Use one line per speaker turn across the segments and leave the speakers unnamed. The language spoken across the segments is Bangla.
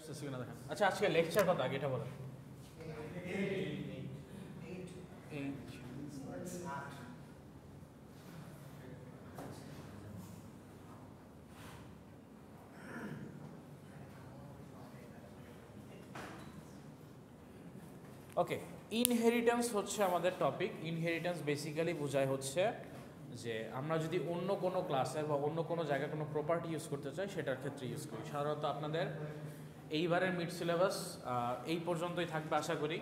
দেখেন। আচ্ছা আজকে লেকচার কথা আগে এটা বলেন। ওকে, ইনহেরিটেন্স হচ্ছে আমাদের টপিক। ইনহেরিটেন্স বেসিক্যালি বোঝায় হচ্ছে যে আমরা যদি অন্য কোনো ক্লাসের বা অন্য কোনো জায়গায় কোনো প্রপার্টি ইউজ করতে চাই সেটার ক্ষেত্রে ইউজ করি। সাধারণত আপনাদের এইবারের মিড সিলেবাস এই পর্যন্তই থাকবে আশা করি।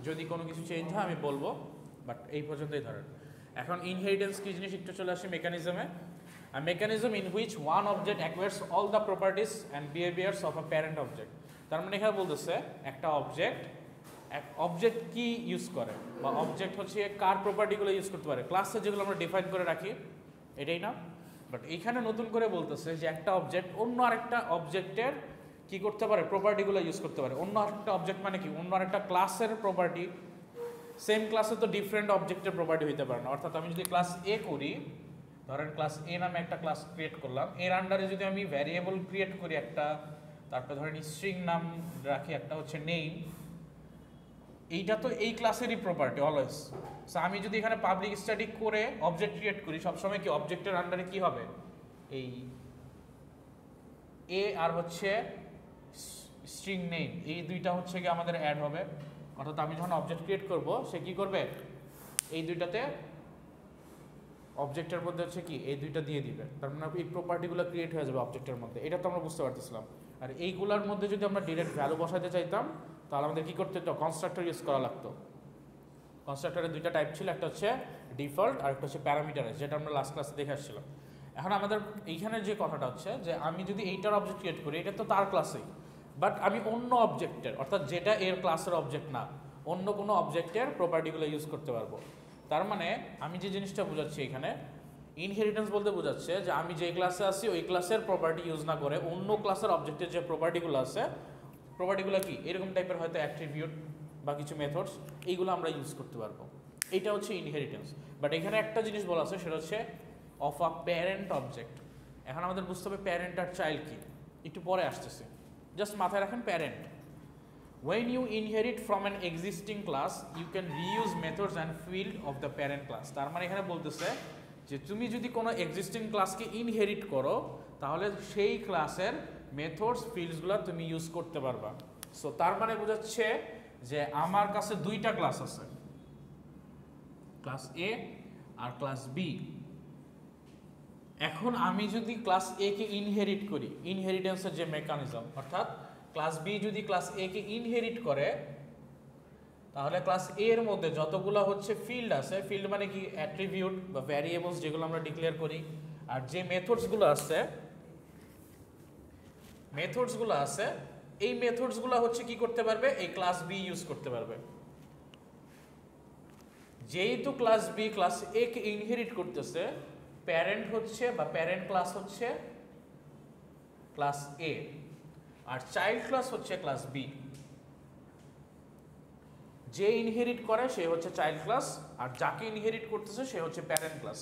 যদি কোনো কিছু চেঞ্জ হয় আমি বলবো, বাট এই পর্যন্তই ধরেন। এখন ইনহেরিটেন্স কী জিনিস একটু চলে আসে মেকানিজমে। A mechanism in which one object acquires all the properties and behaviors of a parent object. তার মানে এখানে বলতেছে একটা অবজেক্ট কি ইউজ করে বা অবজেক্ট হচ্ছে কার প্রপার্টিগুলো ইউজ করতে পারে, ক্লাসে যেগুলো আমরা ডিফাইন করে রাখি এটাই না। বাট এইখানে নতুন করে বলতেছে যে একটা অবজেক্ট অন্য আরেকটা অবজেক্টের কি করতে পারে, প্রপার্টিগুলো ইউজ করতে পারে। অন্য আরেকটা অবজেক্ট মানে কি, অন্য আরেকটা ক্লাসের প্রপার্টি। সেম ক্লাসে তো ডিফারেন্ট অবজেক্টের প্রপার্টি হইতে পারে না। অর্থাৎ আমি যদি ক্লাস এ করি, ধরেন ক্লাস এ নামে একটা ক্লাস ক্রিয়েট করলাম, এর আন্ডারে যদি আমি ভ্যারিয়েবল ক্রিয়েট করি একটা, তারপরে ধরেন স্ট্রিং নাম রাখি একটা হচ্ছে নেম, এইটা তো এই ক্লাসেরই প্রপার্টি অলওয়েজ। সো আমি যদি এখানে পাবলিক স্ট্যাটিক করে অবজেক্ট ক্রিয়েট করি, সবসময় কি অবজেক্টের আন্ডারে কি হবে, এই এ আর হচ্ছে স্ট্রিং নেম, এই দুইটা হচ্ছে কি আমাদের অ্যাড হবে। অর্থাৎ আমি যখন অবজেক্ট ক্রিয়েট করব সে কি করবে, এই দুইটাতে অবজেক্টের মধ্যে হচ্ছে কি এই দুইটা দিয়ে দিবে। তার মানে এই প্রপার্টিগুলো ক্রিয়েট হয়ে যাবে অবজেক্টের মধ্যে। এটা তো আমরা বুঝতে পারতেছিলাম। আর এইগুলোর মধ্যে যদি আমরা ডিরেক্ট ভ্যালু বসাতে চাইতাম তাহলে আমাদের কী করতে হতো, কনস্ট্রাক্টর ইউজ করা লাগতো। কনস্ট্রাক্টরের দুইটা টাইপ ছিল, একটা হচ্ছে ডিফল্ট আর একটা হচ্ছে প্যারামিটারাইজ, যেটা আমরা লাস্ট ক্লাসে দেখে আসছিলাম। এখন আমাদের এইখানে যে কথাটা হচ্ছে যে আমি যদি এইটার অবজেক্ট ক্রিয়েট করি, এটা তো তার ক্লাসেই, বাট আমি অন্য অবজেক্টের, অর্থাৎ যেটা এর ক্লাসের অবজেক্ট না, অন্য কোনো অবজেক্টের প্রপার্টিগুলো ইউজ করতে পারবো। তার মানে আমি যে জিনিসটা বোঝাচ্ছি এখানে, ইনহেরিটেন্স বলতে বোঝাচ্ছে যে আমি যে ক্লাসে আছি ওই ক্লাসের প্রপার্টি ইউজ না করে অন্য ক্লাসের অবজেক্টের যে প্রপার্টিগুলো আছে, প্রপার্টিগুলো কি এরকম টাইপের হয়তো অ্যাট্রিবিউট বা কিছু মেথডস, এইগুলো আমরা ইউজ করতে পারবো। এইটা হচ্ছে ইনহেরিটেন্স। বাট এখানে একটা জিনিস বলা আছে, সেটা হচ্ছে অফ আ প্যারেন্ট অবজেক্ট। এখন আমাদের বুঝতে হবে প্যারেন্ট আর চাইল্ড কি, একটু পরে আসতেছে, জাস্ট মাথায় রাখেন parent. When you inherit from an existing class, you can reuse methods and field of the parent class. তার মানে এখানে বলতেছে যে তুমি যদি কোনো এক্সিস্টিং ক্লাসকে ইনহেরিট করো তাহলে সেই ক্লাসের মেথডস ফিল্ডসগুলো তুমি ইউজ করতে পারবা। সো তার মানে বোঝাচ্ছে যে আমার কাছে দুইটা ক্লাস আছে, ক্লাস এ আর ক্লাস বি। এখন আমি যদি ক্লাস এ কে ইনহেরিট করি, ইনহেরিটেন্সের যে মেকানিজম, অর্থাৎ ক্লাস বি যদি ক্লাস এ কে ইনহেরিট করে তাহলে ক্লাস এ এর মধ্যে যতগুলো হচ্ছে ফিল্ড আছে, ফিল্ড মানে কি অ্যাট্রিবিউট বা ভ্যারিয়েবলস যেগুলো আমরা ডিক্লেয়ার করি, আর যে মেথডসগুলো আছে, এই মেথডসগুলো হচ্ছে কি করতে পারবে, এই ক্লাস বি ইউজ করতে পারবে। যেহেতু ক্লাস বি ক্লাস এ কে ইনহেরিট করতেছে, প্যারেন্ট হচ্ছে বা প্যারেন্ট ক্লাস হচ্ছে ক্লাস এ আর চাইল্ড ক্লাস হচ্ছে ক্লাস বি। যে ইনহেরিট করে সে হচ্ছে চাইল্ড ক্লাস আর যাকে ইনহেরিট করতেছে সে হচ্ছে প্যারেন্ট ক্লাস।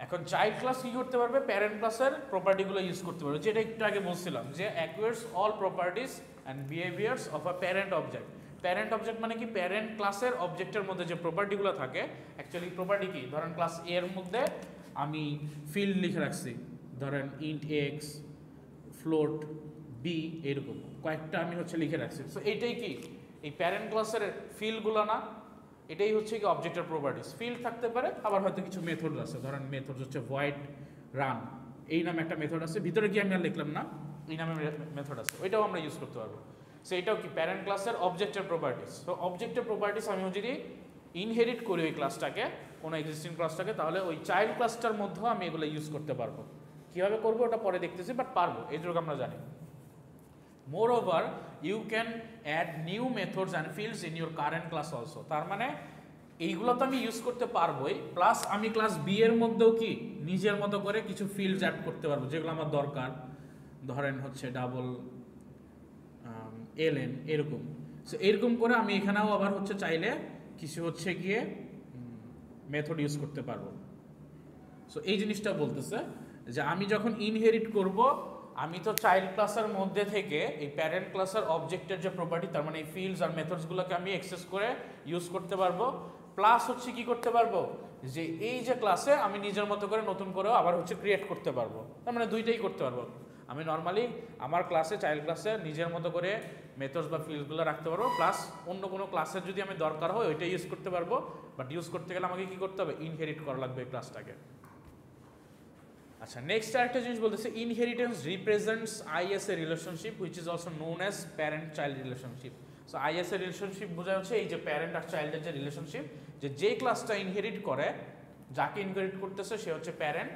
এখন চাইল্ড ক্লাস কি করতে পারবে, প্যারেন্ট ক্লাসের প্রপার্টিগুলো ইউজ করতে পারবে, যেটা একটু আগে বলছিলাম যে acquires all properties and behaviours of a parent object. Parent object মানে কি, প্যারেন্ট ক্লাসের অবজেক্টের মধ্যে যে প্রপার্টিগুলো থাকে। অ্যাকচুয়ালি প্রপার্টি কি, ধরেন ক্লাস এ এর মধ্যে আমি ফিল্ড লিখে রাখছি, ধরেন ইন্ট এক্স, ফ্লোট বি, এরকম কয়েকটা আমি হচ্ছে লিখে রাখছি। সো এইটাই কি এই প্যারেন্ট ক্লাসের ফিল্ডগুলো না, এটাই হচ্ছে কি অবজেক্টের প্রপার্টিস। ফিল্ড থাকতে পারে, আবার হয়তো কিছু মেথড আছে, ধরেন মেথড হচ্ছে ভয়েড রান, এই নামে একটা মেথড আছে, ভিতরে গিয়ে আমি আর লিখলাম না, এই নামে মেথড আছে, ওইটাও আমরা ইউজ করতে পারবো। সো এটাও কি প্যারেন্ট ক্লাসের অবজেক্টের প্রপার্টিস। তো অবজেক্টের প্রপার্টিস আমি যদি ইনহেরিট করি ওই ক্লাসটাকে, কোনো এক্সিস্টিং ক্লাসটাকে, তাহলে ওই চাইল্ড ক্লাসটার মধ্যেও আমি এগুলো ইউজ করতে পারবো। কীভাবে করবো ওটা পরে দেখতেছি, বাট পারবো, এইটুকু আমরা জানি। Moreover, you can add new methods and fields in your current class also. তার মানে এইগুলো তো আমি ইউজ করতে পারবোই, প্লাস আমি ক্লাস বি এর মধ্যেও কি নিজের মতো করে কিছু ফিল্ডস অ্যাড করতে পারবো যেগুলো আমার দরকার, ধরেন হচ্ছে ডাবল এলএন এরকম। সো এরকম করে আমি এখানেও আবার হচ্ছে চাইলে কিছু হচ্ছে গিয়ে মেথড ইউজ করতে পারবো। সো এই জিনিসটা বলতেছে যে আমি যখন ইনহেরিট করব আমি তো চাইল্ড ক্লাসের মধ্যে থেকে এই প্যারেন্ট ক্লাসের অবজেক্টের যে প্রপার্টি, তার মানে এই ফিল্ডস আর মেথডসগুলোকে আমি অ্যাক্সেস করে ইউজ করতে পারবো। প্লাস হচ্ছে কি করতে পারবো, যে এই যে ক্লাসে আমি নিজের মতো করে নতুন করেও আবার হচ্ছে ক্রিয়েট করতে পারবো। তার মানে দুইটাই করতে পারবো। আমি নর্মালি আমার ক্লাসে, চাইল্ড ক্লাসে নিজের মতো করে মেথডস বা ফিল্ডসগুলো রাখতে পারবো, প্লাস অন্য কোনো ক্লাসের যদি আমি দরকার হয় ওইটা ইউজ করতে পারবো। বাট ইউজ করতে গেলে আমাকে কি করতে হবে, ইনহেরিট করা লাগবে এই ক্লাসটাকে। আচ্ছা, নেক্সট আরেকটা জিনিস বলতেছে, inheritance represents is A relationship which is also known as parent child relationship. So is এর রিলেশনশিপ বোঝা হচ্ছে এই যে প্যারেন্ট আর চাইল্ডের যে রিলেশনশিপ, যে ক্লাসটা ইনহেরিট করে, যাকে ইনহেরিট করতেছে সে হচ্ছে প্যারেন্ট,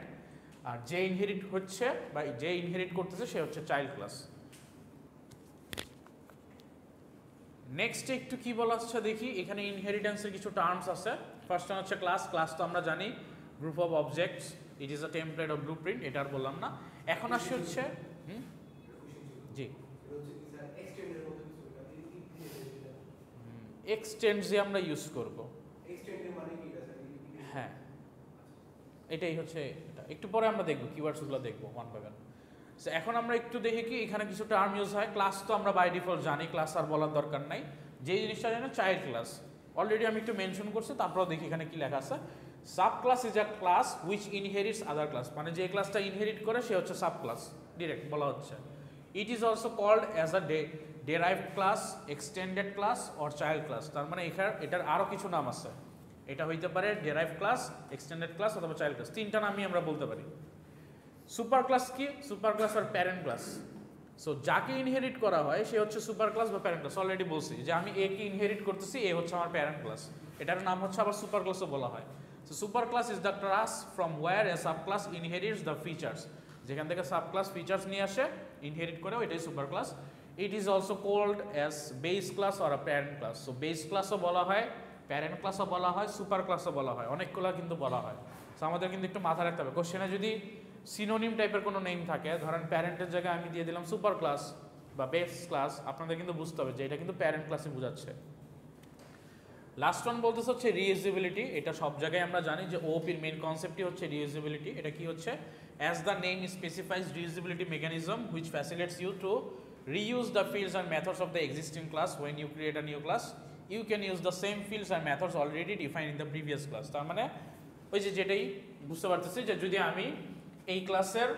আর যে ইনহেরিট হচ্ছে বা যে ইনহেরিট করতেছে সে হচ্ছে চাইল্ড ক্লাস। নেক্সট একটু কি বলা হচ্ছে দেখি, এখানে ইনহেরিটেন্সের কিছু টার্মস আছে। ফার্স্ট ওয়ান হচ্ছে ক্লাস। ক্লাস তো আমরা জানি group of objects, it is a template of blueprint, এটা আর বললাম না। এখন আসছে হচ্ছে জি এক্সটেন্ড যে আমরা ইউজ করব, হ্যাঁ এটাই হচ্ছে এটা। একটু পরে আমরা দেখবো কিওয়ার্ডসগুলো দেখবো ওয়ান বাই ওয়ান। এখন আমরা একটু দেখি কি এখানে কিছু টার্ম ইউজ হয়। ক্লাস তো আমরা বাই ডিফল্ট জানি, ক্লাস আর বলার দরকার নাই। যে জিনিসটা জানি চাইল্ড ক্লাস অলরেডি আমি একটু মেনশন করছি, তারপরেও দেখি এখানে কি লেখা আছে। Subclass is a class which inherits other class, মানে যে ক্লাসটা ইনহেরিট করে সে হচ্ছে সাব ক্লাস, ডিরেক্ট বলা হচ্ছে। It is also called as a derived class, extended class or child class. তার মানে এটার আরও কিছু নাম আছে। এটা হইতে পারে ডেরাইভড ক্লাস, এক্সটেন্ডেড ক্লাস অথবা চাইল্ড ক্লাস, তিনটা নামই আমরা বলতে পারি। সুপার ক্লাস কি? সুপার ক্লাস আর প্যারেন্ট ক্লাস। সো যাকে ইনহেরিট করা হয় সে হচ্ছে সুপার ক্লাস বা প্যারেন্ট ক্লাস। অলরেডি বলছি যে আমি এ কে ইনহেরিট করতেছি, এ হচ্ছে আমার প্যারেন্ট ক্লাস, এটার নাম হচ্ছে আবার সুপার ক্লাসও বলা হয়। So superclass is the class from where a subclass inherits the features, যেখান থেকে সাব ক্লাস ফিচার্স নিয়ে আসে ইনহেরিট করে, ওইটাই super class. It is also called as base class or a parent class. So base ক্লাসও বলা হয়, প্যারেন্ট ক্লাসও বলা হয়, সুপার ক্লাসও বলা হয়, অনেকগুলো কিন্তু বলা হয়। সো আমাদের কিন্তু একটু মাথা রাখতে হবে, কোশ্চেনে যদি সিনোনিম টাইপের কোনো নেম থাকে, ধরেন প্যারেন্টের জায়গায় আমি দিয়ে দিলাম সুপার ক্লাস বা বেস ক্লাস, আপনাদের কিন্তু বুঝতে হবে যে এটা কিন্তু প্যারেন্ট ক্লাসই বোঝাচ্ছে। লাস্ট ওয়ান বলতেছে হচ্ছে রিইউজেবিলিটি। এটা সব জায়গায় আমরা জানি যে ওপির মেইন কনসেপ্টই হচ্ছে রিইউজেবিলিটি। এটা কি হচ্ছে, as the name specifies reusability mechanism which facilitates you to reuse the fields and methods of the existing class. When you create a new class, you can use the same fields and methods already defined in the previous class. তার মানে ওই যে যেটাই বুঝতে পারতেছি যে যদি আমি এই ক্লাসের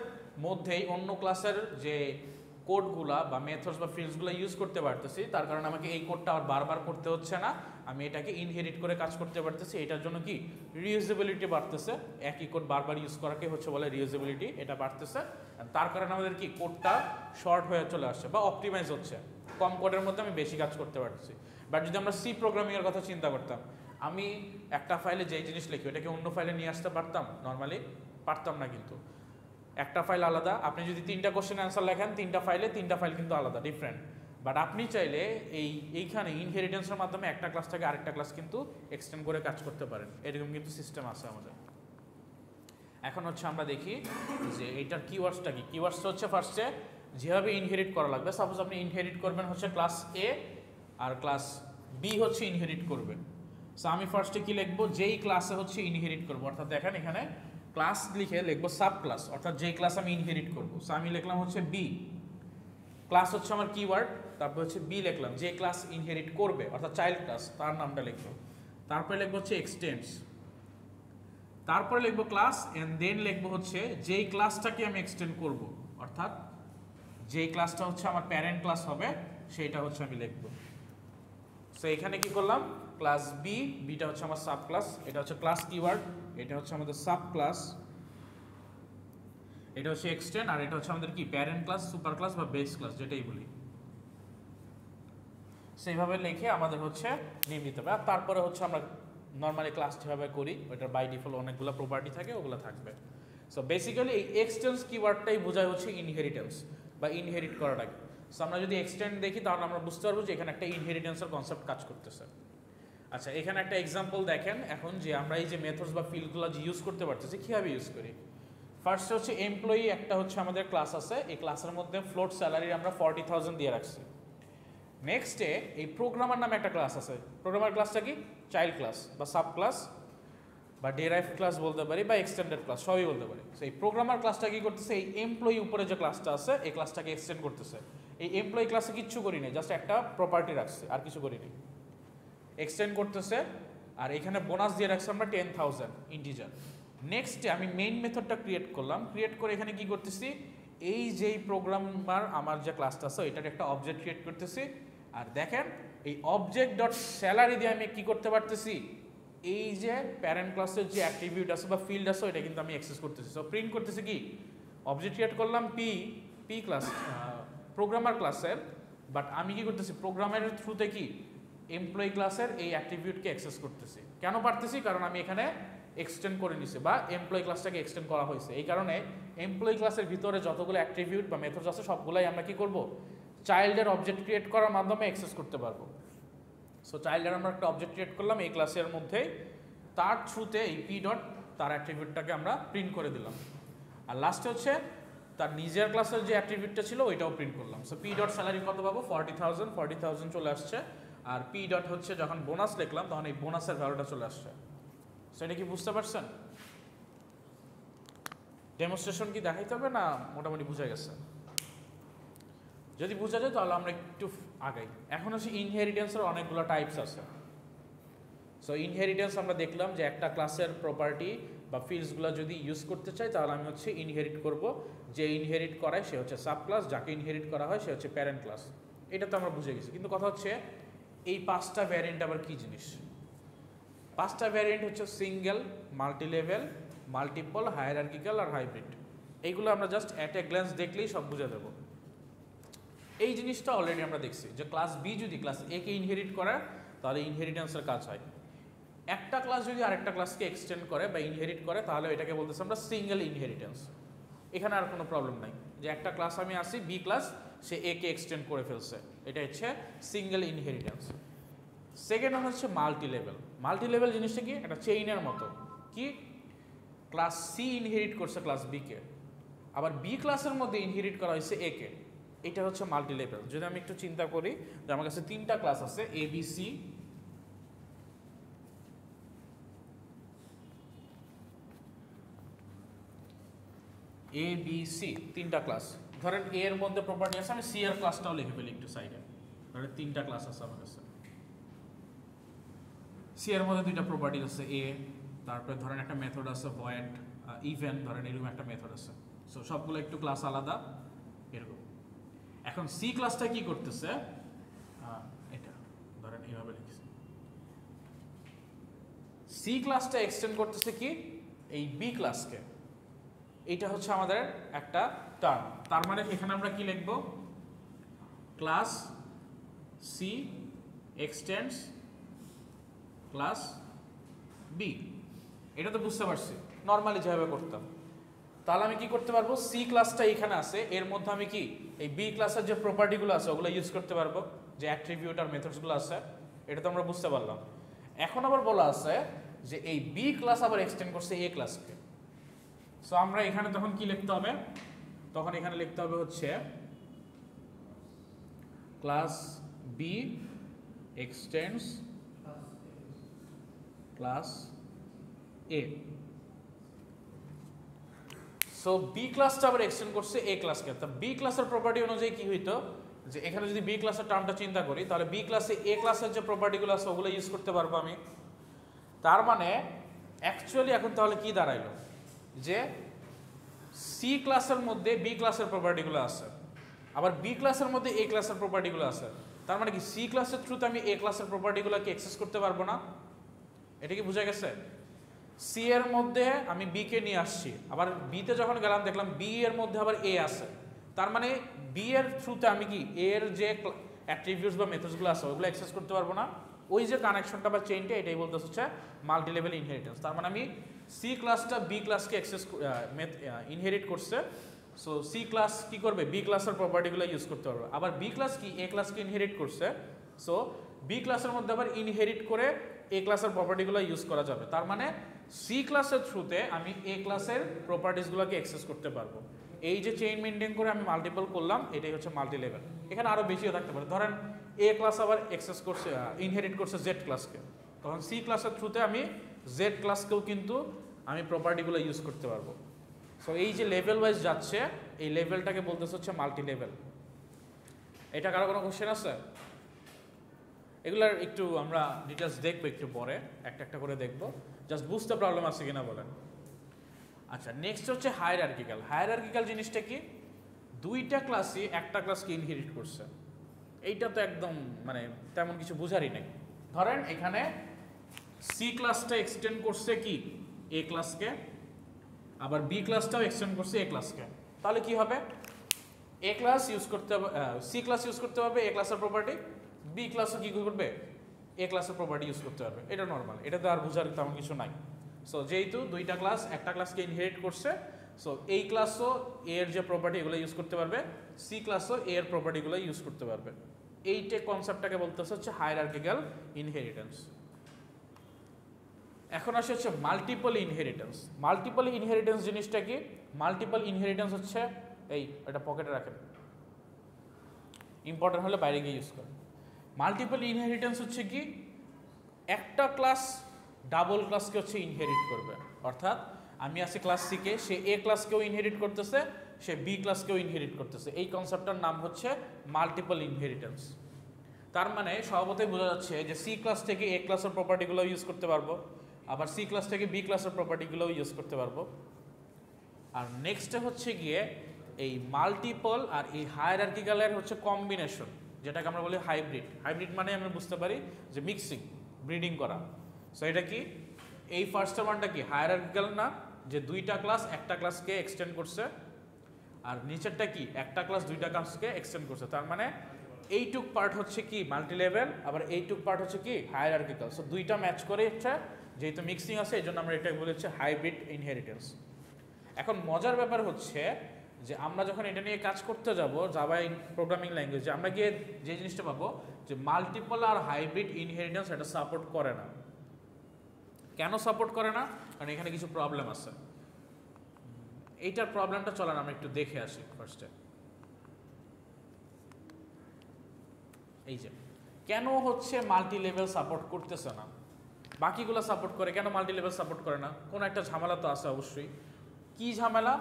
মধ্যেই অন্য ক্লাসের যে কোডগুলা বা মেথডস বা ফিল্ডসগুলো ইউজ করতে পারতেছি, তার কারণে আমাকে এই কোডটা আর বারবার করতে হচ্ছে না, আমি এটাকে ইনহেরিট করে কাজ করতে পারতেছি। এটার জন্য কি রিউজেবিলিটি বাড়তেছে, একই কোড বারবার ইউজ করাকে হচ্ছে বলে রিউজেবিলিটি, এটা বাড়তেছে। তার কারণে আমাদের কি কোডটা শর্ট হয়ে চলে আসছে বা অপটিমাইজ হচ্ছে, কম কোডের মধ্যে আমি বেশি কাজ করতে পারতেছি। বাট যদি আমরা সি প্রোগ্রামিংয়ের কথা চিন্তা করতাম, আমি একটা ফাইলে যেই জিনিস লিখি ওটাকে অন্য ফাইলে নিয়ে আসতে পারতাম? নর্মালি পারতাম না। কিন্তু একটা ফাইল আলাদা, আপনি যদি 3টা কোশ্চেন অ্যান্সার লেখেন 3টা ফাইল কিন্তু আলাদা, ডিফারেন্ট। বাট আপনি চাইলে এইখানে ইনহেরিটেন্সের মাধ্যমে একটা ক্লাস থেকে আরেকটা ক্লাস কিন্তু এক্সটেন্ড করে কাজ করতে পারেন, এরকম কিন্তু সিস্টেম আছে আমাদের। এখন হচ্ছে আমরা দেখি যে এইটার কিওয়ার্ডসটা কি। কিওয়ার্ডসটা হচ্ছে ফার্স্টে যেভাবে ইনহেরিট করা লাগবে। সাপোজ আপনি ইনহেরিট করবেন হচ্ছে ক্লাস এ আর ক্লাস বি হচ্ছে ইনহেরিট করবেন। সো আমি ফার্স্টে কি লিখবো, যেই ক্লাসে হচ্ছে ইনহেরিট করবো, অর্থাৎ দেখেন এখানে ক্লাস লিখে লিখবো সাব ক্লাস, অর্থাৎ যেই ক্লাস আমি ইনহেরিট করবো। সো আমি লিখলাম হচ্ছে বি, ক্লাস হচ্ছে আমার কিওয়ার্ড, তারপর হচ্ছে বি লিখলাম, যে ক্লাস ইনহেরিট করবে অর্থাৎ চাইল্ড ক্লাস, তার নামটা লিখবো। তারপরে লিখবো হচ্ছে এক্সটেন্ডস, তারপরে লিখবো ক্লাস, এন্ড দেন লিখবো হচ্ছে যেই ক্লাসটাকে আমি এক্সটেন্ড করব, অর্থাৎ যেই ক্লাসটা হচ্ছে আমার প্যারেন্ট ক্লাস হবে সেইটা হচ্ছে আমি লিখবো। সো এখানে কি করলাম, ক্লাস বি, বিটা হচ্ছে আমার সাব ক্লাস, এটা হচ্ছে ক্লাস কিওয়ার্ড, এটা হচ্ছে আমাদের সাব ক্লাস, এটা হচ্ছে এক্সটেন্ড, আর এটা হচ্ছে আমাদের কি প্যারেন্ট ক্লাস, সুপার ক্লাস বা বেস ক্লাস যেটাই বলি। সেইভাবে লিখে আমাদের হচ্ছে নেম দিতে হবে। আর তারপরে হচ্ছে আমরা নর্মালি ক্লাস যেভাবে করি ওইটার বাই ডিফল্ট অনেকগুলো প্রপার্টি থাকে, ওগুলো থাকবে। সো বেসিক্যালি এই এক্সটেন্স কিওয়ার্ডটাই বোঝায় হচ্ছে ইনহেরিটেন্স বা ইনহেরিট করাটাকে। সো আমরা যদি এক্সটেন্ড দেখি তাহলে আমরা বুঝতে পারবো যে এখানে একটা ইনহেরিটেন্সের কনসেপ্ট কাজ করতেছে। আচ্ছা, এখানে একটা এক্সাম্পল দেখেন এখন, যে আমরা এই যে মেথডস বা ফিল্ডগুলো যে ইউজ করতে পারতেছি কীভাবে ইউজ করি। ফার্স্ট হচ্ছে এমপ্লয়ি, একটা হচ্ছে আমাদের ক্লাস আছে, এই ক্লাসের মধ্যে ফ্লোট স্যালারি আমরা 40,000 দিয়ে রাখছি। নেক্সটে এই প্রোগ্রামার নামে একটা ক্লাস আছে, প্রোগ্রামার ক্লাসটা কি চাইল্ড ক্লাস বা সাব ক্লাস বা ডেরাইভ ক্লাস বলতে পারি বা এক্সটেন্ডেড ক্লাস সবই বলতে পারি। সেই প্রোগ্রামার ক্লাসটা কি করতেছে, এই এমপ্লয়ি উপরে যে ক্লাসটা আছে এই ক্লাসটাকে এক্সটেন্ড করতেছে। এই এমপ্লয়ি ক্লাসে কিচ্ছু করি নাই, জাস্ট একটা প্রপার্টি রাখছে, আর কিছু করিনি, এক্সটেন্ড করতেছে। আর এখানে বোনাস দিয়ে রাখছে আমরা 10,000 ইন্টিজার। নেক্সটে আমি মেইন মেথডটা ক্রিয়েট করলাম, ক্রিয়েট করে এখানে কি করতেছি, এই যেই প্রোগ্রামার আমার যে ক্লাসটা আছে এটার একটা অবজেক্ট ক্রিয়েট করতেছি। আর দেখেন এই অবজেক্ট ডট স্যালারি দিয়ে আমি কি করতে পারতেছি, এই যে প্যারেন্ট ক্লাসের যে অ্যাট্রিবিউট আছে বা ফিল্ড আছে এটা কিন্তু আমি অ্যাক্সেস করতেছি। সো প্রিন্ট করতেছি কি, অবজেক্ট ক্রিয়েট করলাম পি ক্লাস প্রোগ্রামার ক্লাসের, বাট আমি কি করতেছি প্রোগ্রামের থ্রুতে কি এমপ্লয়ি ক্লাসের এই অ্যাট্রিবিউটকে অ্যাক্সেস করতেছি। কেন পারতেছি, কারণ আমি এখানে এক্সটেন্ড করে নিছি বা এমপ্লয়ি ক্লাসটাকে এক্সটেন্ড করা হয়েছে। এই কারণে এমপ্লয়ি ক্লাসের ভিতরে যতগুলো অ্যাট্রিবিউট বা মেথডস আছে সবগুলাই আমরা কি করব, চাইল্ডের অবজেক্ট ক্রিয়েট করার মাধ্যমে অ্যাক্সেস করতে পারবো। সো চাইল্ডের আমরা একটা অবজেক্ট ক্রিয়েট করলাম এই ক্লাসের মধ্যেই, তার থ্রুতে এই পি ডট তার অ্যাট্রিবিউটটাকে আমরা প্রিন্ট করে দিলাম। আর লাস্টে হচ্ছে তার নিজের ক্লাসের যে অ্যাট্রিবিউটটা ছিল ওইটাও প্রিন্ট করলাম। সো পি ডট স্যালারি কত পাবো, 40,000 চলে আসছে। আর পি ডট হচ্ছে যখন বোনাস লিখলাম তখন এই বোনাসের ভ্যালুটা চলে আসছে। সো এটা কি বুঝতে পারছেন? ডেমনস্ট্রেশন কি দেখাইতে হবে না মোটামুটি বুঝে গেছে? যদি বোঝা যায় তাহলে আমরা একটু আগাই। এখন হচ্ছে ইনহেরিটেন্সের অনেকগুলো টাইপস আছে। সো ইনহেরিটেন্স আমরা দেখলাম যে একটা ক্লাসের প্রপার্টি বা ফিল্ডসগুলো যদি ইউজ করতে চাই তাহলে আমি হচ্ছে ইনহেরিট করব। যে ইনহেরিট করায় সে হচ্ছে সাব ক্লাস, যাকে ইনহেরিট করা হয় সে হচ্ছে প্যারেন্ট ক্লাস। এটা তো আমরা বুঝে গেছি, কিন্তু কথা হচ্ছে এই 5টা ভ্যারিয়েন্ট আবার কি জিনিস? 5টা ভ্যারিয়েন্ট হচ্ছে single, multi level, multiple, hierarchical আর হাইব্রিড। এইগুলো আমরা জাস্ট অ্যাট এ গ্ল্যান্স দেখলেই সব বুঝে দেবো। এই জিনিসটা অলরেডি আমরা দেখছি যে ক্লাস বি যদি ক্লাস এ কে ইনহেরিট করে তাহলে ইনহেরিটেন্সের কাজ হয়। একটা ক্লাস যদি আরেকটা ক্লাসকে এক্সটেন্ড করে বা ইনহেরিট করে তাহলে এটাকে বলতেছি আমরা সিঙ্গেল ইনহেরিটেন্স। এখানে আর কোনো প্রবলেম নাই যে একটা ক্লাস আমি আসি বি ক্লাস, সে এ কে এক্সটেন্ড করে ফেলছে, এটা হচ্ছে সিঙ্গেল ইনহেরিটেন্স। সেকেন্ড হচ্ছে মাল্টি লেভেল। মাল্টি লেভেল জিনিসটা কি, একটা চেইনের মতো। কি, ক্লাস সি ইনহেরিট করছে ক্লাস বি কে, আবার বি ক্লাসের মধ্যে ইনহেরিট করা হয়েছে এ কে, এটা হচ্ছে মাল্টি লেভেল। যদি আমি একটু চিন্তা করি যে আমার কাছে 3টা ক্লাস আছে এ বি সি, এ বি সি 3টা ক্লাস। ধরেন এ এর মধ্যে প্রপার্টি আছে, আমি সি এর ক্লাসটাও লিখে ফেলি একটু সাইডে। ধরেন 3টা ক্লাস আছে আমার কাছে, সি এর মধ্যে 2টা প্রপার্টি আছে এ, তারপরে ধরেন একটা মেথড আছে ভয়েড ইভেন, ধরেন এরকম একটা মেথড আছে। সো সবগুলো একটু ক্লাস আলাদা এরকম। এখন সি ক্লাসটা কি করতেছে, এটা ধরেন এইভাবে লিখছি, সি ক্লাসটা এক্সটেন্ড করতেছে কি এই বি ক্লাসকে। এইটা হচ্ছে আমাদের একটা টার্ম। তার মানে এখানে আমরা কি লিখব, class C extends class B. এটা তো বুঝতে পারছি নর্মালি যেভাবে করতাম। তাহলে আমি কি করতে পারবো, সি ক্লাসটা এখানে আছে, এর মধ্যে আমি কি এই বি ক্লাসের যে প্রপার্টিগুলো আছে ওগুলো ইউজ করতে পারবো, যে অ্যাট্রিবিউট আর মেথডসগুলো আছে। এটা তো আমরা বুঝতে পারলাম। এখন আবার বলা আছে যে এই বি ক্লাস আবার এক্সটেন্ড করছে এ ক্লাসকে। সো আমরা এখানে তখন কি লিখতে হবে, তখন এখানে লিখতে হবে হচ্ছে ক্লাস বি এক্সটেন্ডস ক্লাস এ। সো বি ক্লাসটা আবার এক্সটেন্ড করছে এ ক্লাসকে। তা বি ক্লাসের প্রপার্টি অনুযায়ী কি হইতো, যে এখানে যদি বি ক্লাসের টার্মটা চিন্তা করি তাহলে বি ক্লাসে এ ক্লাসের যে প্রপার্টিগুলো আছে ওগুলো ইউজ করতে পারবো আমি। তার মানে অ্যাকচুয়ালি এখন তাহলে কি দাঁড়াইলো, যে সি ক্লাসের মধ্যে বি ক্লাসের প্রপার্টিগুলো আছে, আবার বি ক্লাসের মধ্যে এ ক্লাসের প্রপার্টিগুলো আছে। তার মানে কি সি ক্লাসের থ্রুতে আমি এ ক্লাসের প্রপার্টিগুলোকে অ্যাক্সেস করতে পারবো না? এটা কি বোঝা গেছে? সি এর মধ্যে আমি বি কে নিয়ে আসছি, আবার বিতে যখন গেলাম দেখলাম বি এর মধ্যে আবার এ আছে। তার মানে বি এর থ্রুতে আমি কি এর যে অ্যাট্রিবিউটস বা মেথডসগুলো আছে ওগুলো অ্যাক্সেস করতে পারবো না। ওই যে কানেকশনটা বা চেইনটা এটাই বলতে হচ্ছে মাল্টি লেভেল ইনহেরিটেন্স। তার মানে আমি সি ক্লাসটা বি ক্লাসকে অ্যাক্সেস ইনহেরিট করছে। সো সি ক্লাস কি করবে, বি ক্লাসের প্রপার্টিগুলো ইউজ করতে পারবে। আবার বি ক্লাস কি এ ক্লাসকে ইনহেরিট করছে, সো বি ক্লাসের মধ্যে আবার ইনহেরিট করে এ ক্লাসের প্রপার্টিগুলো ইউজ করা যাবে। তার মানে সি ক্লাসের থ্রুতে আমি এ ক্লাসের প্রপার্টিসগুলোকে অ্যাক্সেস করতে পারবো। এই যে চেইন মেনটেন করে আমি মাল্টিপল করলাম, এটাই হচ্ছে মাল্টি লেভেল। এখানে আরও বেশিও থাকতে পারে। ধরেন এ ক্লাস আবার অ্যাক্সেস করছে ইনহেরিট করছে জেড ক্লাসকে, তখন সি ক্লাসের থ্রুতে আমি জেড ক্লাসকেও কিন্তু আমি প্রপার্টিগুলো ইউজ করতে পারবো। সো এই যে লেভেল ওয়াইজ যাচ্ছে, এই লেভেলটাকে বলতেছে হচ্ছে মাল্টি লেভেল। এটা কারো কোনো কোশ্চেন আছে? এগুলার একটু আমরা ডিটেলস দেখবো একটু পরে, একটা একটা করে দেখবো, জাস্ট বুঝতে প্রবলেম আছে কিনা বলেন। আচ্ছা, নেক্সট হচ্ছে হায়ারার্কিক্যাল। হায়ারার্কিক্যাল জিনিসটা কি? দুইটা ক্লাসই একটা ক্লাসকে ইনহেরিট করছে। এইটা তো একদম মানে তেমন কিছু বোঝারই নেই। ধরেন এখানে সি ক্লাসটা এক্সটেন্ড করছে কি এ ক্লাসকে, আবার বি ক্লাসটাও এক্সটেন্ড করছে এ ক্লাসকে। তাহলে কি হবে? এ ক্লাস ইউজ করতে হবে, সি ক্লাস ইউজ করতে হবে এ ক্লাসের প্রপার্টি, বি ক্লাসও কি করবে? এ ক্লাসের প্রপার্টি ইউজ করতে পারবে। এটা নর্মাল, এটাতে আর বোঝার তেমন কিছু নাই। সো যেহেতু দুইটা ক্লাস একটা ক্লাসকে ইনহেরিট করছে, সো এই ক্লাসও এর যে প্রপার্টি এগুলো ইউজ করতে পারবে, সি ক্লাসও এর প্রপার্টিগুলো ইউজ করতে পারবে। এইটা কনসেপ্টটাকে বলতেছে হচ্ছে হায়ারার্কিক্যাল ইনহেরিটেন্স। এখন আসে হচ্ছে মাল্টিপল ইনহেরিটেন্স। মাল্টিপল ইনহেরিটেন্স জিনিসটা কি? মাল্টিপল ইনহেরিটেন্স হচ্ছে এই, এটা পকেটে রাখেন, ইম্পর্টেন্ট হলে বাইরে গিয়ে ইউজ করেন। মাল্টিপল ইনহেরিটেন্স হচ্ছে কি? একটা ক্লাস ডাবল ক্লাসকে হচ্ছে ইনহেরিট করবে। অর্থাৎ আমি আছি ক্লাস সিকে, সে এ ক্লাসকেও ইনহেরিট করতেছে, সে বি ক্লাসকেও ইনহেরিট করতেছে। এই কনসেপ্টটার নাম হচ্ছে মাল্টিপল ইনহেরিটেন্স। তার মানে স্বভাবতই বোঝা যাচ্ছে যে সি ক্লাস থেকে এ ক্লাসের প্রপার্টিগুলো ইউজ করতে পারবো, আবার সি ক্লাস থেকে বি ক্লাসের প্রপার্টিগুলোও ইউজ করতে পারবো। আর নেক্সটে হচ্ছে গিয়ে এই মাল্টিপল আর এই হায়ারার্কিক্যালের হচ্ছে কম্বিনেশন, যেটাকে আমরা বলি হাইব্রিড। হাইব্রিড মানে আমরা বুঝতে পারি যে মিক্সিং, ব্রিডিং করা। সো এটা কি? এই ফার্স্ট ওয়ানটা কি হায়ারার্কিক্যাল না, যে দুইটা ক্লাস একটা ক্লাসকে এক্সটেন্ড করছে, আর নিচেরটা কি একটা ক্লাস দুইটা ক্লাসকে এক্সটেন্ড করছে। তার মানে এইটুক পার্ট হচ্ছে কি মাল্টি লেভেল, আবার এইটুক পার্ট হচ্ছে কি হায়ারার্কিক্যাল। সো দুইটা ম্যাচ করে হচ্ছে, যেহেতু মিক্সিং আছে এই জন্য আমরা এটাকে বলি হচ্ছে হাইব্রিড ইনহেরিটেন্স। এখন মজার ব্যাপার হচ্ছে যে আমরা যখন এটা নিয়ে কাজ করতে যাব জাভা প্রোগ্রামিং ল্যাঙ্গুয়েজে, আমরা গিয়ে যে জিনিসটা পাবো যে মাল্টিপল আর হাইব্রিড ইনহেরিটেন্স এটা সাপোর্ট করে না। কেন সাপোর্ট করে না? কারণ এখানে কিছু প্রবলেম আছে। এইটার প্রবলেমটা চলেন আমরা একটু দেখে আসি ফার্স্টে। এই যে কেন হচ্ছে মাল্টি লেভেল সাপোর্ট করতেছে না, বাকিগুলো সাপোর্ট করে, কেন মাল্টি লেভেল সাপোর্ট করে না? কোনো একটা ঝামেলা তো আছে অবশ্যই। কি ঝামেলা?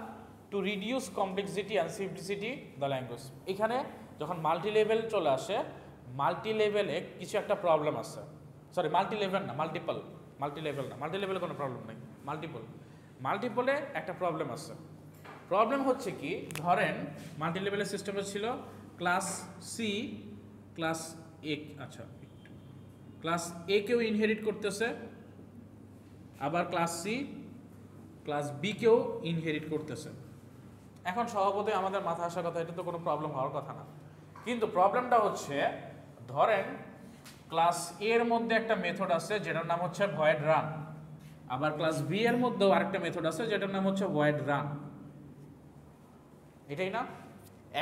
To reduce complexity and simplicity the language. এখানে যখন মাল্টি লেভেল চলে আসে, মাল্টি লেভেলে কিছু একটা প্রবলেম আছে। সরি, মাল্টি লেভেল না, মাল্টিপল। মাল্টি লেভেল না, মাল্টি লেভেলে কোনো প্রবলেম নেই, মাল্টিপল। মাল্টিপলে একটা প্রবলেম আছে। প্রবলেম হচ্ছে কি, ধরেন মাল্টি লেভেলের সিস্টেমটা ছিল ক্লাস সি ক্লাস এ, আচ্ছা ক্লাস এ কেও ইনহেরিট করতেছে, আবার ক্লাস সি ক্লাস বি কেও ইনহেরিট করতেছে। এখন স্বভাবতই আমাদের মাথায় আসার কথা, এটা তো কোনো প্রবলেম হওয়ার কথা না। কিন্তু প্রবলেমটা হচ্ছে, ধরেন ক্লাস এ এর মধ্যে একটা মেথড আছে যেটার নাম হচ্ছে ভয়েড রান, আবার ক্লাস বি এর মধ্যেও আরেকটা মেথড আছে যেটার নাম হচ্ছে ভয়েড রান। এটাই না?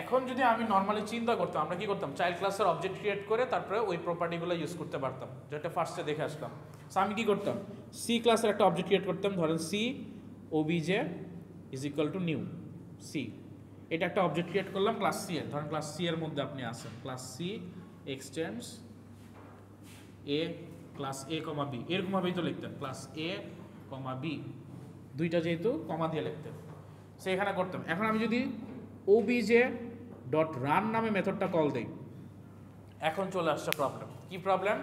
এখন যদি আমি নর্মালি চিন্তা করতাম, আমরা কি করতাম? চাইল্ড ক্লাসের অবজেক্ট ক্রিয়েট করে তারপরে ওই প্রপার্টিগুলো ইউজ করতে পারতাম, যেটা ফার্স্টে দেখে আসলাম। সো আমি কি করতাম? সি ক্লাসের একটা অবজেক্ট ক্রিয়েট করতাম, ধরেন C OBJ is equal to new C. এটা একটা অবজেক্ট ক্রিয়েট করলাম ক্লাস সি এর, ধরেন ক্লাস সি এর মধ্যে আপনি আসেন, class C extends A class A comma B, এরকমভাবেই তো লিখতেন, ক্লাস এ কমা বি, দুইটা যেহেতু কমা দিয়ে লিখতেন, সে এখানে করতাম। এখন আমি যদি ওবিজে ডট রান নামে মেথডটা কল দেই, এখন চলে আসছে প্রবলেম। কি প্রবলেম?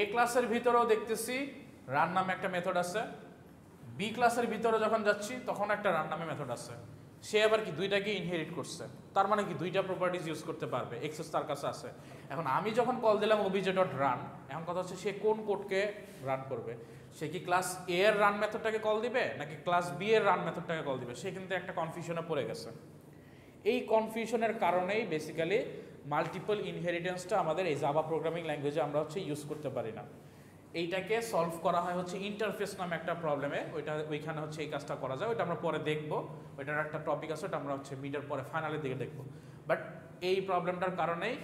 এ ক্লাসের ভিতরেও দেখতেছি রান নামে একটা মেথড আছে, বি ক্লাসের ভিতরে যখন যাচ্ছি তখন একটা রান নামে মেথড আছে। সে আবার কি দুইটাকে ইনহেরিট করছে, তার মানে কি দুইটা প্রপার্টিজ ইউজ করতে পারবে, এক্সেস তার কাছে আছে। এখন আমি যখন কল দিলাম ওবিজে ডট রান, এখন কথা হচ্ছে সে কোন কোডকে রান করবে? সে কি ক্লাস এ এর রান মেথডটাকে কল দিবে নাকি ক্লাস বি এর রান মেথডটাকে কল দিবে? সে কিন্তু একটা কনফিউশনে পড়ে গেছে। এই কনফিউশনের কারণেই বেসিক্যালি মাল্টিপল ইনহেরিটেন্সটা আমাদের এই জাভা প্রোগ্রামিং ল্যাঙ্গুয়েজে আমরা হচ্ছে ইউজ করতে পারি না। এইটাকে সলভ করা হয় হচ্ছে ইন্টারফেস নামে একটা প্রবলেমে, ওইখানে হচ্ছে এই কাজটা করা যায়, ওইটা আমরা পরে দেখবো, ওইটার একটা টপিক আছে, ওটা আমরা হচ্ছে মিডের পরে ফাইনালের দিকে দেখবো। বাট এই প্রবলেমটার কারণেই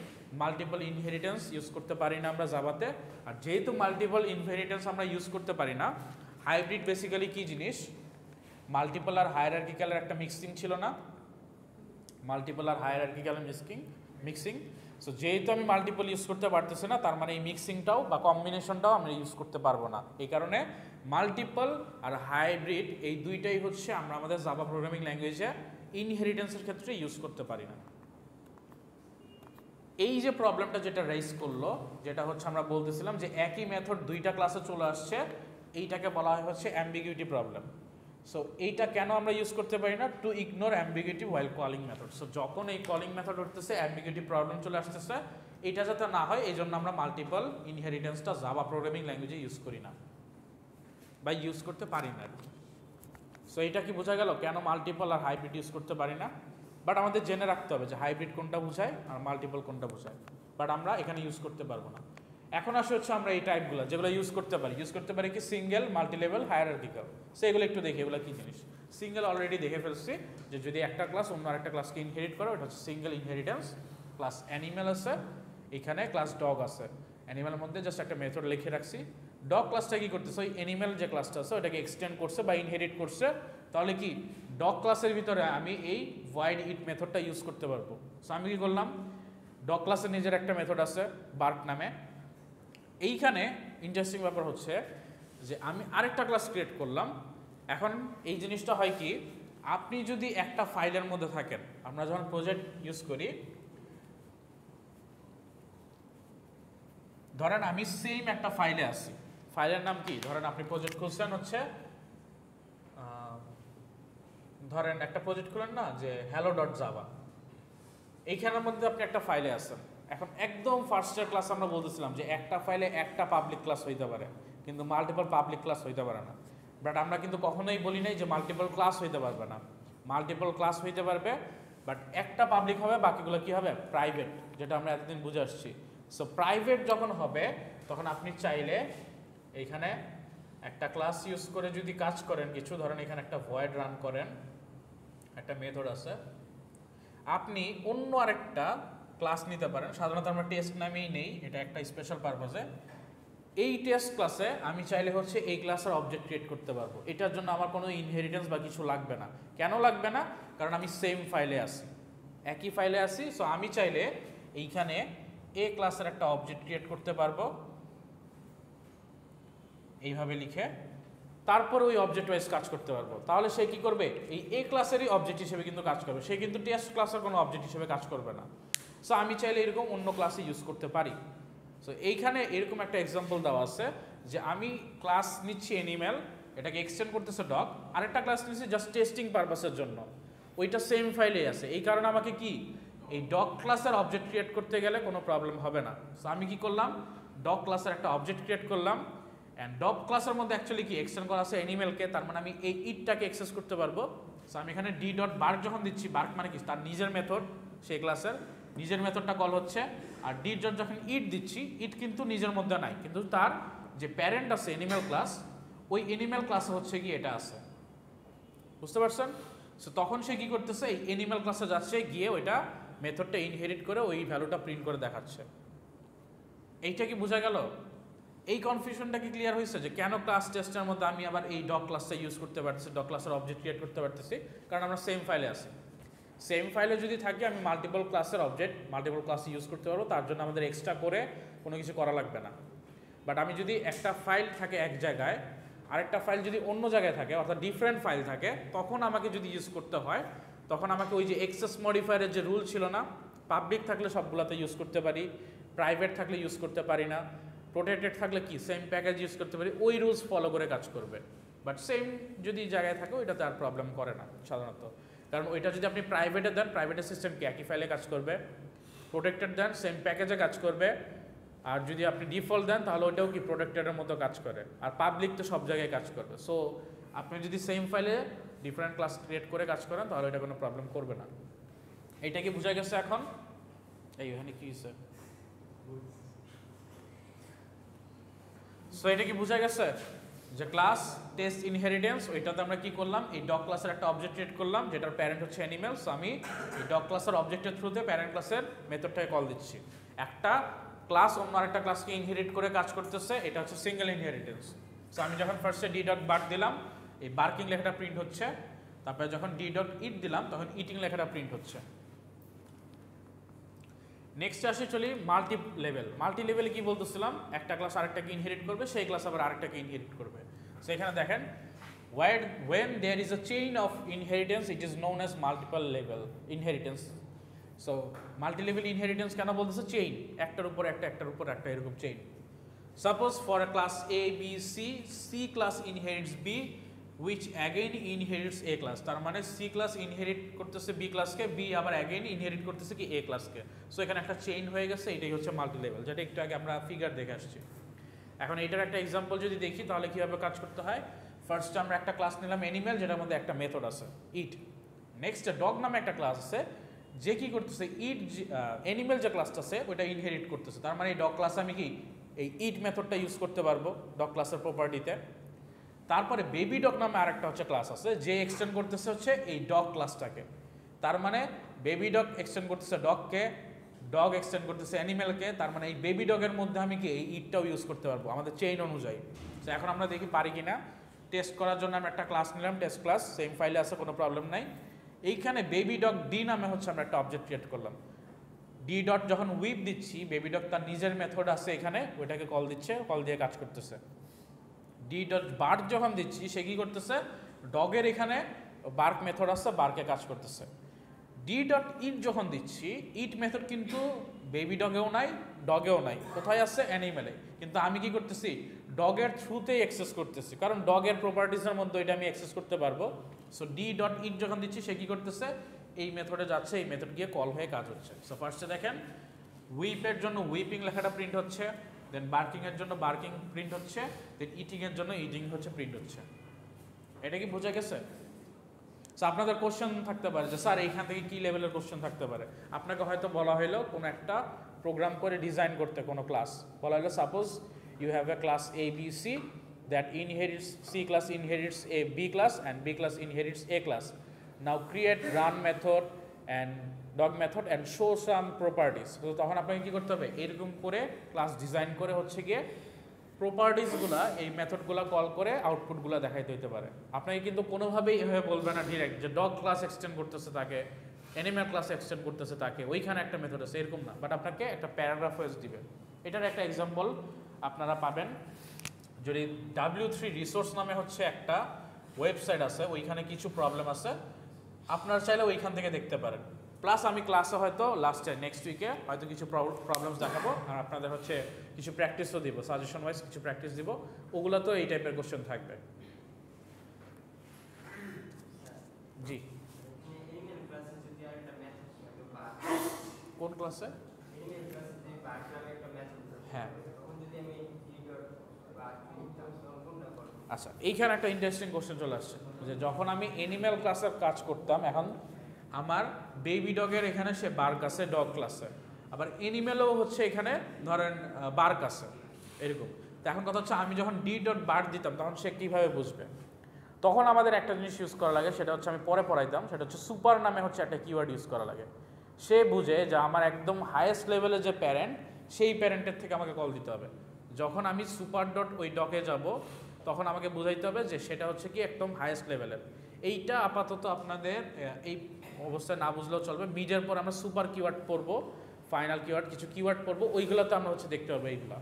মাল্টিপল ইনহেরিটেন্স ইউজ করতে পারি না আমরা জাভাতে। আর যেহেতু মাল্টিপল ইনহেরিটেন্স আমরা ইউজ করতে পারি না, হাইব্রিড বেসিক্যালি কি জিনিস? মাল্টিপল আর হায়ারার্কিক্যালের একটা মিক্সিং ছিল না? মাল্টিপল আর হায়ারার্কিক্যাল মিক্সিং, সো যেহেতু আমি মাল্টিপল ইউজ করতে পারতেছি না, তার মানে এই মিক্সিংটাও বা কম্বিনেশনটাও আমরা ইউজ করতে পারবো না। এই কারণে মাল্টিপল আর হাইব্রিড এই দুইটাই হচ্ছে আমরা আমাদের জাভা প্রোগ্রামিং ল্যাঙ্গুয়েজে ইনহেরিটেন্সের ক্ষেত্রে ইউজ করতে পারি না। এই যে প্রবলেমটা যেটা রাইজ করলো, যেটা হচ্ছে আমরা বলতেছিলাম যে একই মেথড দুইটা ক্লাসে চলে আসছে, এইটাকে বলা হয় হচ্ছে অ্যাম্বিগুইটি প্রবলেম। সো এইটা কেন আমরা ইউজ করতে পারি না? টু ইগনোর অ্যাম্বিগুইটি ওয়াইল কলিং মেথড। সো যখন এই কলিং মেথড উঠতেছে অ্যাম্বিগুইটি প্রবলেম চলে আসতেছে, এটা যাতে না হয় এই জন্য আমরা মাল্টিপল ইনহেরিটেন্সটা জাভা প্রোগ্রামিং ল্যাঙ্গুয়েজে ইউজ করি না বা ইউজ করতে পারি না। সো এটা কি বোঝা গেল কেন মাল্টিপল আর হাইব্রিড ইউজ করতে পারি না? বাট আমাদের জেনে রাখতে হবে যে হাইব্রিড কোনটা বোঝায় আর মাল্টিপল কোনটা বোঝায়, বাট আমরা এখানে ইউজ করতে পারবো না। এখন আসে হচ্ছে আমরা এই টাইপগুলো যেগুলো ইউজ করতে পারি কি সিঙ্গেল, মাল্টিলেভেল, হায়ারার্কিক্যাল। সো এগুলো একটু দেখি এগুলো কি জিনিস। সিঙ্গেল অলরেডি দেখে ফেলছি যে যদি একটা ক্লাস অন্য আরেকটা ক্লাসকে ইনহেরিট করে, ওটা হচ্ছে সিঙ্গেল ইনহেরিটেন্স। ক্লাস অ্যানিমেল আছে, এখানে ক্লাস ডগ আছে। অ্যানিমেলের মধ্যে জাস্ট একটা মেথড লিখে রাখছি। ডগ ক্লাসটা কি করতেছে, ওই অ্যানিমেল যে ক্লাসটা আছে ওটাকে এক্সটেন্ড করছে বা ইনহেরিট করছে। তাহলে কি ডগ ক্লাসের ভিতরে আমি এই void it মেথডটা ইউজ করতে পারবো। সো আমি কি করলাম, ডগ ক্লাসের নিজের একটা মেথড আছে বার্ক নামে। এইখানে ইন্টারেস্টিং ব্যাপার হচ্ছে যে আমি আরেকটা ক্লাস ক্রিয়েট করলাম। এখন এই জিনিসটা হয় কি, আপনি যদি একটা ফাইলের মধ্যে থাকেন, আমরা যখন প্রজেক্ট ইউজ করি, ধরেন আমি সেম একটা ফাইলে আছি, ফাইলের নাম কি, ধরেন আপনি প্রজেক্ট খুলছেন হচ্ছে, ধরেন একটা প্রজেক্ট খুলেন না যে hello.java, এইখানের মধ্যে আপনি একটা ফাইলে আছেন। এখন একদম ফার্স্ট ইয়ার ক্লাস আমরা বলতেছিলাম যে একটা ফাইলে একটা পাবলিক ক্লাস হইতে পারে, কিন্তু মাল্টিপল পাবলিক ক্লাস হইতে পারে না। বাট আমরা কিন্তু কখনোই বলি নাই যে মাল্টিপল ক্লাস হইতে পারবে না। মাল্টিপল ক্লাস হইতে পারবে, বাট একটা পাবলিক হবে, বাকিগুলো কি হবে, প্রাইভেট, যেটা আমরা এতদিন বুঝে আসছি। সো প্রাইভেট যখন হবে তখন আপনি চাইলে এইখানে একটা ক্লাস ইউজ করে যদি কাজ করেন কিছু, ধরেন এখানে একটা ভয়েড রান করেন, একটা মেথড আছে, আপনি অন্য আরেকটা ক্লাস নিতে পারেন। সাধারণত আমরা টেস্ট নামেই নেই, এটা একটা স্পেশাল পারপাসে। এই টেস্ট ক্লাসে আমি চাইলে হচ্ছে এই ক্লাসের অবজেক্ট ক্রিয়েট করতে পারবো। এটার জন্য আমার কোনো ইনহেরিটেন্স বা কিছু লাগবে না। কেন লাগবে না? কারণ আমি সেম ফাইলে আছি, একই ফাইলে আছি। সো আমি চাইলে এইখানে এ ক্লাসের একটা অবজেক্ট ক্রিয়েট করতে পারবো এইভাবে লিখে, তারপর ওই অবজেক্ট ওয়াইজ কাজ করতে পারবো। তাহলে সে কি করবে, এই এ ক্লাসেরই অবজেক্ট হিসেবে কিন্তু কাজ করবে, সে কিন্তু টেস্ট ক্লাসের কোনো অবজেক্ট হিসেবে কাজ করবে না। সো আমি চাইলে এরকম অন্য ক্লাসে ইউজ করতে পারি। সো এইখানে এরকম একটা এক্সাম্পল দেওয়া আছে যে আমি ক্লাস নিচ্ছি অ্যানিমেল, এটাকে এক্সটেন্ড করতেছে ডগ, আরেকটা ক্লাস নিচ্ছি জাস্ট টেস্টিং পারপাসের জন্য, ওইটা সেম ফাইলেই আছে। এই কারণে আমাকে কি এই ডগ ক্লাসের অবজেক্ট ক্রিয়েট করতে গেলে কোনো প্রবলেম হবে না। সো আমি কি করলাম, ডগ ক্লাসের একটা অবজেক্ট ক্রিয়েট করলাম, অ্যান্ড ডগ ক্লাসের মধ্যে অ্যাকচুয়ালি কি এক্সটেন্ড করা আছে অ্যানিমেলকে, তার মানে আমি এই ইটটাকে অ্যাক্সেস করতে পারবো। সো আমি এখানে d.bark যখন দিচ্ছি, বার্ক মানে কি তার নিজের মেথড, সেই ক্লাসের নিজের মেথডটা কল হচ্ছে। আর d. যখন ইট দিচ্ছি, ইট কিন্তু নিজের মধ্যে নাই, কিন্তু তার যে প্যারেন্ট আছে অ্যানিমেল ক্লাস, ওই অ্যানিমেল ক্লাসে হচ্ছে কি এটা আছে, বুঝতে পারছেন? সো তখন সে কি করতেছে, এই অ্যানিমেল ক্লাসে যাচ্ছে, গিয়ে ওইটা মেথডটা ইনহেরিট করে ওই ভ্যালুটা প্রিন্ট করে দেখাচ্ছে। এইটা কি বোঝা গেল? এই কনফিউশনটা কি ক্লিয়ার হয়েছে যে কেন ক্লাস টেস্টের মধ্যে আমি আবার এই ডগ ক্লাসটা ইউজ করতে পারতেছি, ডগ ক্লাসের অবজেক্ট ক্রিয়েট করতে পারতেছি? কারণ আমরা সেম ফাইলে আছি। সেম ফাইলে যদি থাকি, আমি মাল্টিপল ক্লাসের অবজেক্ট মাল্টিপল ক্লাস ইউজ করতে পারবো, তার জন্য আমাদের এক্সট্রা করে কোনো কিছু করা লাগবে না। বাট আমি যদি একটা ফাইল থাকে এক জায়গায়, আরেকটা ফাইল যদি অন্য জায়গায় থাকে, অর্থাৎ ডিফারেন্ট ফাইল থাকে, তখন আমাকে যদি ইউজ করতে হয়, তখন আমাকে ওই যে এক্সেস মডিফায়ারের যে রুল ছিল না, পাবলিক থাকলে সবগুলোতে ইউজ করতে পারি, প্রাইভেট থাকলে ইউজ করতে পারি না, প্রোটেক্টেড থাকলে কি সেম প্যাকেজ ইউজ করতে পারি, ওই রুলস ফলো করে কাজ করবে। বাট সেম যদি জায়গায় থাকে, ওইটাতে আর প্রবলেম করে না সাধারণত। কারণ ওইটা যদি আপনি প্রাইভেটে দেন, প্রাইভেটের সিস্টেমকে একই ফাইলে কাজ করবে, প্রোটেক্টেড দেন সেম প্যাকেজে কাজ করবে, আর যদি আপনি ডিফল্ট দেন তাহলে ওইটাও কি প্রোটেক্টেডের মতো কাজ করে, আর পাবলিক তো সব জায়গায় কাজ করবে। সো আপনি যদি সেম ফাইলে ডিফারেন্ট ক্লাস ক্রিয়েট করে কাজ করেন, তাহলে এটা কোনো প্রবলেম করবে না। এইটা কি বোঝা গেছে এখন? এইখানে কি হয়েছে? সো এটা কি বোঝা গেছে যে ক্লাস টেস্ট ইনহেরিটেন্স, ওইটাতে আমরা কি করলাম, এই ডগ ক্লাসের একটা অবজেক্ট ক্রিয়েট করলাম যেটার প্যারেন্ট হচ্ছে অ্যানিমেল। সো আমি এই ডগ ক্লাসের অবজেক্টের থ্রুতে প্যারেন্ট ক্লাসের মেথডটাকে কল দিচ্ছি। একটা ক্লাস অন্য আরেকটা ক্লাসকে ইনহেরিট করে কাজ করতেছে, এটা হচ্ছে সিঙ্গেল ইনহেরিটেন্স। সো আমি যখন ফার্স্টে d.bark দিলাম, এই বার্কিং লেখাটা প্রিন্ট হচ্ছে, তারপরে যখন d.it দিলাম তখন ইটিং লেখাটা প্রিন্ট হচ্ছে। নেক্সট আসে চলি মাল্টি লেভেল। মাল্টি লেভেলে কি বলতেছিলাম, একটা ক্লাস আরেকটাকে ইনহেরিট করবে, সেই ক্লাস আবার আরেকটাকে ইনহেরিট করবে। সেখানে দেখেন when there is a chain of inheritance it is known as multiple level inheritance. So multi level inheritance কেন বলতেছে, চেইন, একটার উপর একটা একটার উপর একটা এরকম chain. Suppose for a class A B C, C class inherits B which again inherits a class. তার মানে সি ক্লাস ইনহেরিট করতেছে বি ক্লাসকে, বি আবার অ্যাগেইন ইনহেরিট করতেছে কি এ ক্লাসকে। সো এখানে একটা চেইন হয়ে গেছে, এটাই হচ্ছে মাল্টি লেভেল, যেটা একটু আগে আমরা ফিগার দেখে আসছি। এখন এটার একটা এক্সাম্পল যদি দেখি তাহলে কীভাবে কাজ করতে হয়। ফার্স্ট আমরা একটা ক্লাস নিলাম অ্যানিমেল, যেটার মধ্যে একটা মেথড আছে ইট। নেক্সট ডগ নামে একটা ক্লাস আছে, যে কি করতেছে ইট অ্যানিমেল যে ক্লাসটা আছে ওইটা ইনহেরিট করতেছে। তার মানে এই ডগ ক্লাসে আমি কি এই ইট মেথডটা ইউজ করতে পারবো ডগ ক্লাসের প্রপার্টিতে। তারপরে বেবি ডগ নামে আরেকটা হচ্ছে ক্লাস আছে, যে এক্সটেন্ড করতেছে হচ্ছে এই ডগ ক্লাসটাকে। তার মানে বেবি ডগ এক্সটেন্ড করতেছে ডগকে, ডগ এক্সটেন্ড করতেছে অ্যানিমেলকে। তার মানে এই বেবি ডগের মধ্যে আমি কি এই ইটটাও ইউজ করতে পারবো আমাদের চেইন অনুযায়ী। তো এখন আমরা দেখি পারি কিনা। টেস্ট করার জন্য আমরা একটা ক্লাস নিলাম, টেস্ট ক্লাস, সেম ফাইলে আছে, কোনো প্রবলেম নাই। এইখানে বেবি ডগ ডি নামে হচ্ছে আমরা একটা অবজেক্ট ক্রিয়েট করলাম। ডি ডট যখন উইপ দিচ্ছি, বেবি ডগ তার নিজের মেথড আছে এখানে, ওইটাকে কল দিচ্ছে, কল দিয়ে কাজ করতেছে। ডি ডট বার্ক যখন দিচ্ছি, সে কি করতেছে, ডগের এখানে বার্ক মেথড আছে, বার্কে কাজ করতেছে। ডি ডট ইট যখন দিচ্ছি, ইট মেথড কিন্তু বেবি ডগেও নাই, ডগেও নাই, কোথায় আছে, অ্যানিমেলে। কিন্তু আমি কি করতেছি, ডগের থ্রুতেই অ্যাক্সেস করতেছি, কারণ ডগের প্রপার্টিসের মধ্যে এটা আমি অ্যাক্সেস করতে পারবো। সো ডি ডট ইট যখন দিচ্ছি, সে কি করতেছে, এই মেথডে যাচ্ছে, এই মেথড গিয়ে কল হয়ে কাজ হচ্ছে। সো ফার্স্টে দেখেন উইপের জন্য উইপিং লেখাটা প্রিন্ট হচ্ছে, দেন বার্কিংয়ের জন্য বার্কিং প্রিন্ট হচ্ছে, দেন ইটিংয়ের জন্য ইটিং হচ্ছে প্রিন্ট হচ্ছে। এটা কি বোঝা গেছে? সো আপনাদের কোশ্চেন থাকতে পারে যে স্যার এইখান থেকে কী লেভেলের কোশ্চেন থাকতে পারে। আপনাকে হয়তো বলা হলো কোনো একটা প্রোগ্রাম করে ডিজাইন করতে কোনো ক্লাস, বলা হলো suppose you have a class A B C that inherits, C class inherits A B class and B class inherits A class. Now create run method and dog method and show some properties. তো তখন আপনাকে কী করতে হবে, এরকম করে ক্লাস ডিজাইন করে হচ্ছে গিয়ে প্রপার্টিসগুলা, এই মেথডগুলো কল করে আউটপুটগুলো দেখাইতে হইতে পারে। আপনাকে কিন্তু কোনোভাবেই এভাবে বলবে না ডিরেক্ট যে ডগ ক্লাস এক্সটেন্ড করতেছে তাকে, অ্যানিম্যাল ক্লাস এক্সটেন্ড করতেছে তাকে, ওইখানে একটা মেথড আছে, এরকম না। বাট আপনাকে একটা প্যারাগ্রাফ ওয়াইজ দিবে। এটার একটা এক্সাম্পল আপনারা পাবেন যদি W3 রিসোর্স নামে হচ্ছে একটা ওয়েবসাইট আছে, ওইখানে কিছু প্রবলেম আছে, আপনারা চাইলে ওইখান থেকে দেখতে পারেন। প্লাস আমি ক্লাসে হয়তো লাস্টে নেক্সট উইকে হয়তো কিছু প্রবলেমস দেখাবো, আর আপনাদের হচ্ছে কিছু প্র্যাকটিসও দিব, সাজেশন ওয়াইজ কিছু প্র্যাকটিস দিব, ওগুলো তো এই টাইপের কোশ্চেন থাকবে। জি, কোন ক্লাসে? হ্যাঁ, আচ্ছা, এইখানে একটা ইন্টারেস্টিং কোশ্চেন চলে আসছে যে যখন আমি অ্যানিম্যাল ক্লাসের কাজ করতাম, এখন আমার বেবি ডগের এখানে সে বার্ক আছে ডগ ক্লাসে, আবার অ্যানিমেলও হচ্ছে এখানে ধরেন বার্ক আছে, এরকম। তো এখন কথা হচ্ছে আমি যখন ডি ডট বার্ক দিতাম তখন সে কীভাবে বুঝবে? তখন আমাদের একটা জিনিস ইউজ করা লাগে, সেটা হচ্ছে আমি পরে পড়াইতাম, সেটা হচ্ছে সুপার নামে হচ্ছে একটা কিওয়ার্ড ইউজ করা লাগে। সে বুঝে যে আমার একদম হায়েস্ট লেভেলের যে প্যারেন্ট, সেই প্যারেন্টের থেকে আমাকে কল দিতে হবে। যখন আমি সুপার ডট ওই ডকে যাব, তখন আমাকে বুঝাইতে হবে যে সেটা হচ্ছে কি একদম হায়েস্ট লেভেলের। এইটা আপাতত আপনাদের এই অবস্থায় না বুঝলেও চলবে। মিডের পর আমরা সুপার কিওয়ার্ড পড়বো, ফাইনাল কিওয়ার্ড, কিছু কিওয়ার্ড পড়বো, ওইগুলোতে আমরা হচ্ছে দেখতে পাবো এইগুলো।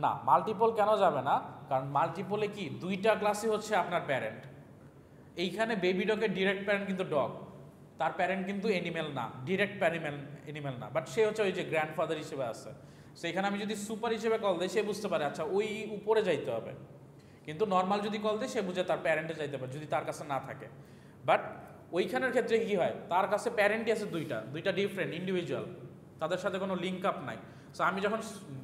না, মাল্টিপল কেন যাবে না? কারণ মাল্টিপলে কি দুইটা ক্লাসই হচ্ছে আপনার প্যারেন্ট। এইখানে বেবি ডগের ডিরেক্ট প্যারেন্ট কিন্তু ডগ, তার প্যারেন্ট কিন্তু অ্যানিমেল না, ডিরেক্ট অ্যানিমেল না, বাট সে হচ্ছে ওই যে গ্র্যান্ডফাদার হিসেবে আছে। সো এখানে আমি যদি সুপার হিসেবে কল দিই, সে বুঝতে পারে আচ্ছা ওই উপরে যাইতে হবে। কিন্তু নর্মাল যদি কল দিই, সে বুঝে তার প্যারেন্টে যাইতে পারে যদি তার কাছে না থাকে। বাট ওইখানের ক্ষেত্রে কি হয়, তার কাছে প্যারেন্টই আছে দুইটা ডিফারেন্ট ইন্ডিভিজুয়াল, তাদের সাথে কোনো লিঙ্ক আপ নাই। সো আমি যখন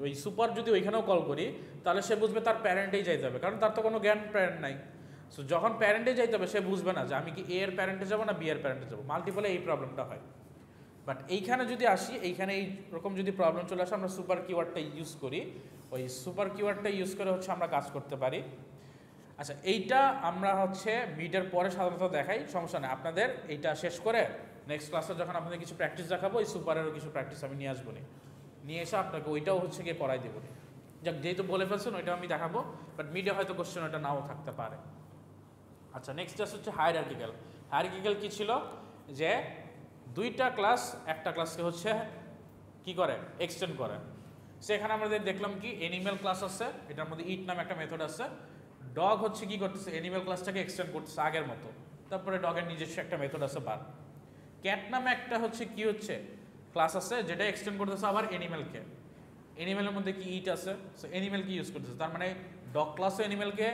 ওই সুপার যদি ওইখানেও কল করি, তাহলে সে বুঝবে তার প্যারেন্টেই যাইতে হবে, কারণ তার তো কোনো গ্র্যান্ড প্যারেন্ট নাই। সো যখন প্যারেন্টে যাইতে হবে, সে বুঝবে না যে আমি কি এ এর প্যারেন্টে যাবো না বি এর প্যারেন্টে যাবো। মাল্টিপলে এই প্রবলেমটা হয়। বাট এইখানে যদি আসি, এইখানে এইরকম যদি প্রবলেম চলে আসে, আমরা সুপার কিওয়ার্ডটা ইউজ করি, ওই সুপার কিওয়ার্ডটা ইউজ করে হচ্ছে আমরা কাজ করতে পারি। আচ্ছা, এইটা আমরা হচ্ছে মিডের পরে সাধারণত দেখাই, সমস্যা নেই। আপনাদের এইটা শেষ করে নেক্সট ক্লাসে যখন আপনাদের কিছু প্র্যাকটিস দেখাবো, এই সুপারেরও কিছু প্র্যাকটিস আমি নিয়ে আসবো, নিয়ে এসে আপনাকে ওইটাও হচ্ছে গিয়ে করাই দেবো। যাক, যেহেতু বলে ফেলছেন ওইটাও আমি দেখাবো, বাট মিডে হয়তো কোশ্চেন ওটা নাও থাকতে পারে। আচ্ছা, নেক্সট জাস্ট হচ্ছে হায়ারার্কিক্যাল। হায়ারার্কিক্যাল কী ছিল? যে দুইটা ক্লাস একটা ক্লাসকে হচ্ছে কি করে এক্সটেন্ড করে। সেখানে আমাদের দেখলাম কি অ্যানিমেল ক্লাস আছে, এটার মধ্যে ইট নামে একটা মেথড আছে। ডগ হচ্ছে কি করতেছে, অ্যানিমেল ক্লাসটাকে এক্সটেন্ড করতেছে আগের মতো। তারপরে ডগের নিজস্ব একটা মেথড আছে বার। ক্যাট নামে একটা হচ্ছে কি হচ্ছে ক্লাস আছে যেটা এক্সটেন্ড করতেছে আবার অ্যানিমেলকে। অ্যানিমেলের মধ্যে কি ইট আছে, সো অ্যানিমেলকে ইউজ করতেছে। তার মানে ডগ ক্লাসও অ্যানিমেলকে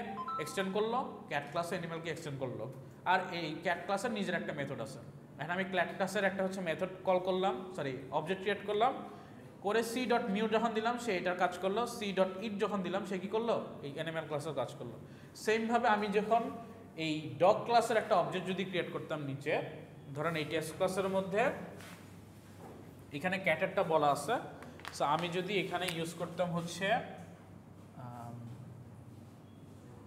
এক্সটেন্ড করলো, ক্যাট ক্লাসও অ্যানিমেলকে এক্সটেন্ড করলো। আর এই ক্যাট ক্লাসের নিজের একটা মেথড আছে। এখন আমি ক্যাট ক্লাসের একটা হচ্ছে মেথড কল করলাম, সরি অবজেক্ট ক্রিয়েট করলাম করে সি ডট মিউ যখন দিলাম সে এটার কাজ করলো, সি ডট ইট যখন দিলাম সে কি করলো এই অ্যানিমেল ক্লাসের কাজ করলো। সেমভাবে আমি যখন এই ডগ ক্লাসের একটা অবজেক্ট যদি ক্রিয়েট করতাম নিচে, ধরেন এই টেস্ট ক্লাসের মধ্যে এখানে ক্যাটেরটা বলা আছে, সো আমি যদি এখানে ইউজ করতাম হচ্ছে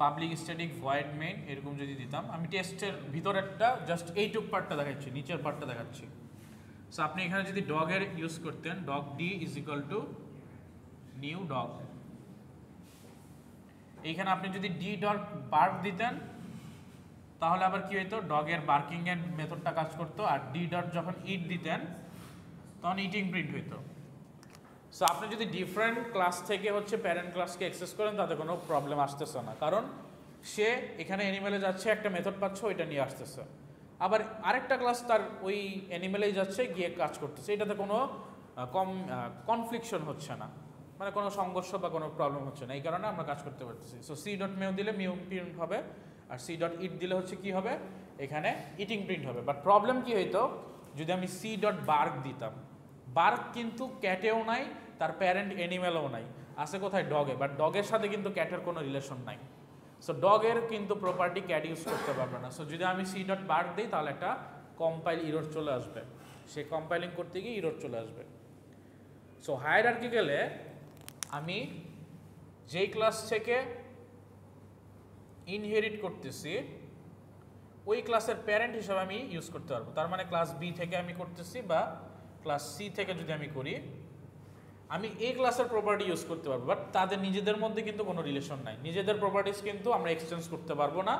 পাবলিক স্ট্যাটিক ভয়েড মেইন এরকম যদি দিতাম, আমি টেস্টের ভিতরেরটা জাস্ট এইটুক পার্টটা দেখাচ্ছি, নিচের পার্টটা দেখাচ্ছি। সো আপনি এখানে যদি ডগের ইউজ করতেন, dog D is equal to new dog, এইখানে আপনি যদি ডি ডট বার্ক দিতেন তাহলে আবার কি হইতো, ডগের বার্কিং এর মেথডটা কাজ করতো। আর ডি ডট যখন ইট দিতেন তখন ইটিং প্রিন্ট হইতো। সো আপনি যদি ডিফারেন্ট ক্লাস থেকে হচ্ছে প্যারেন্ট ক্লাসকে অ্যাক্সেস করেন তাতে কোনো প্রবলেম আসতেছে না, কারণ সে এখানে অ্যানিমেলে যাচ্ছে একটা মেথড পাচ্ছে ওইটা নিয়ে আসতেছে, আবার আরেকটা ক্লাস তার ওই অ্যানিমেলেই যাচ্ছে গিয়ে কাজ করতেছে, এটাতে কোনো কনফ্লিকশন হচ্ছে না, মানে কোনো সংঘর্ষ বা কোনো প্রবলেম হচ্ছে না, এই কারণে আমরা কাজ করতে পারতেছি। সো সি ডট মেউ দিলে মিউ প্রিন্ট হবে, আর সি ডট ইট দিলে হচ্ছে কি হবে, এখানে ইটিং প্রিন্ট হবে। বাট প্রবলেম কি হইতো যদি আমি সি ডট বার্ক দিতাম, বার্ক কিন্তু ক্যাটেও নাই, তার প্যারেন্ট অ্যানিমেলও নাই, আছে কোথায় ডগে, বাট ডগের সাথে কিন্তু ক্যাটের কোনো রিলেশন নাই। সো ডগের কিন্তু প্রপার্টি ক্যাট ইউজ করতে পারবে না। সো যদি আমি সি ডট বার্ক দিই তাহলে একটা কম্পাইল ইরর চলে আসবে, সে কম্পাইলিং করতে গিয়ে ইরর চলে আসবে। সো হায়ারার্কিক্যালে আমি যেই ক্লাস থেকে ইনহেরিট করতেছি ওই ক্লাসের প্যারেন্ট হিসাবে আমি ইউজ করতে পারবো। তার মানে ক্লাস বি থেকে আমি করতেছি বা ক্লাস সি থেকে যদি আমি করি, আমি এই ক্লাসের প্রপার্টি ইউজ করতে পারবো, বাট তাদের নিজেদের মধ্যে কিন্তু কোনো রিলেশন নাই। নিজেদের প্রপার্টিস কিন্তু আমরা এক্সচেঞ্জ করতে পারবো না,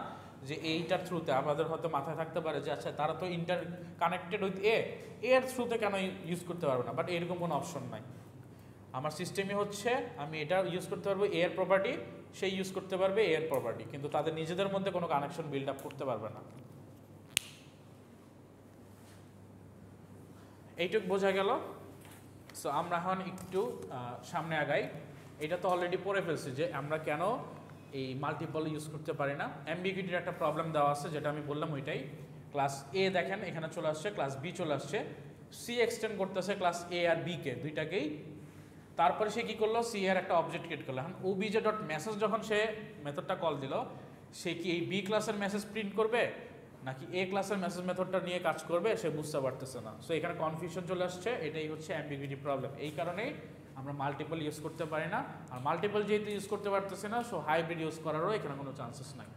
যে এইটার থ্রুতে আমাদের হয়তো মাথায় থাকতে পারে যে আচ্ছা তারা তো ইন্টার কানেক্টেড উইথ এর থ্রুতে কেন ইউজ করতে পারবো না, বাট এরকম কোনো অপশন নাই। আমার সিস্টেমই হচ্ছে আমি এটা ইউজ করতে পারবো এ এর প্রপার্টি, সেই ইউজ করতে পারবে এ এর প্রপার্টি, কিন্তু তাদের নিজেদের মধ্যে কোনো কানেকশন বিল্ড আপ করতে পারবে না। এইটুক বোঝা গেল। সো আমরা এখন একটু সামনে আগাই। এটা তো অলরেডি পড়ে ফেলছি যে আমরা কেন এই মাল্টিপল ইউজ করতে পারি না। অ্যাম্বিগুইটির একটা প্রবলেম দেওয়া আছে যেটা আমি বললাম ওইটাই। ক্লাস এ দেখেন এখানে চলে আসছে, ক্লাস বি চলে আসছে, সি এক্সটেন্ড করতেছে ক্লাস এ আর বি কে দুইটাকেই। তারপরে সে কি করলো, সি এর একটা অবজেক্ট ক্রিয়েট করলো। এখন ওবিজে ডট মেসেজ যখন সে মেথডটা কল দিল, সে কি এই বি ক্লাসের মেসেজ প্রিন্ট করবে নাকি এ ক্লাসের মেসেজ মেথডটা নিয়ে কাজ করবে, সে বুঝতে পারতেছে না। সো এখানে কনফিউশন চলে আসছে, এটাই হচ্ছে অ্যাম্বিগুইটি প্রবলেম। এই কারণেই আমরা মাল্টিপল ইউজ করতে পারি না। আর মাল্টিপল যেহেতু ইউজ করতে পারতেছে না, সো হাইব্রিড ইউজ করারও এখানে কোনো চান্সেস নাই।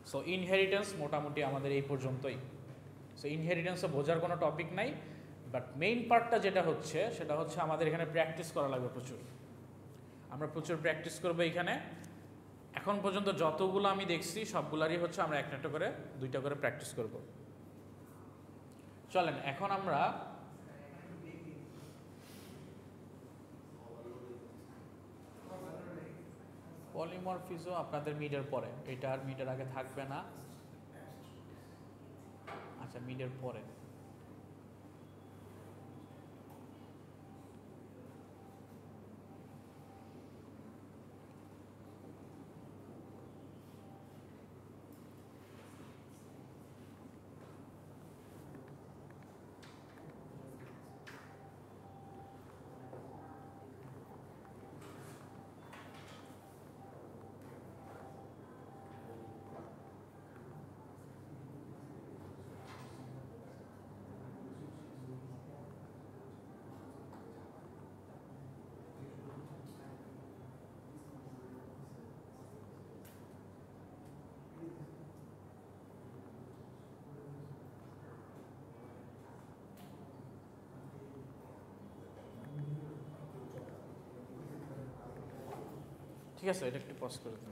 সো ইনহেরিটেন্স মোটামুটি আমাদের এই পর্যন্তই। সো ইনহেরিটেন্সে বোঝার কোনো টপিক নাই, বাট মেইন পার্টটা যেটা হচ্ছে সেটা হচ্ছে আমাদের এখানে প্র্যাকটিস করা লাগবে প্রচুর। আমরা প্রচুর প্র্যাকটিস করবো এখানে। এখন পর্যন্ত যতগুলো আমি দেখছি সবগুলারই হচ্ছে আমরা একটা করে দুইটা করে প্র্যাকটিস করব। চলেন এখন আমরা পলিমরফিজম আপনাদের মিডের পরে, এটা আর মিডের আগে থাকবে না। আচ্ছা মিডের পরে ঠিক আছে, এটা একটু পজ করে দিন।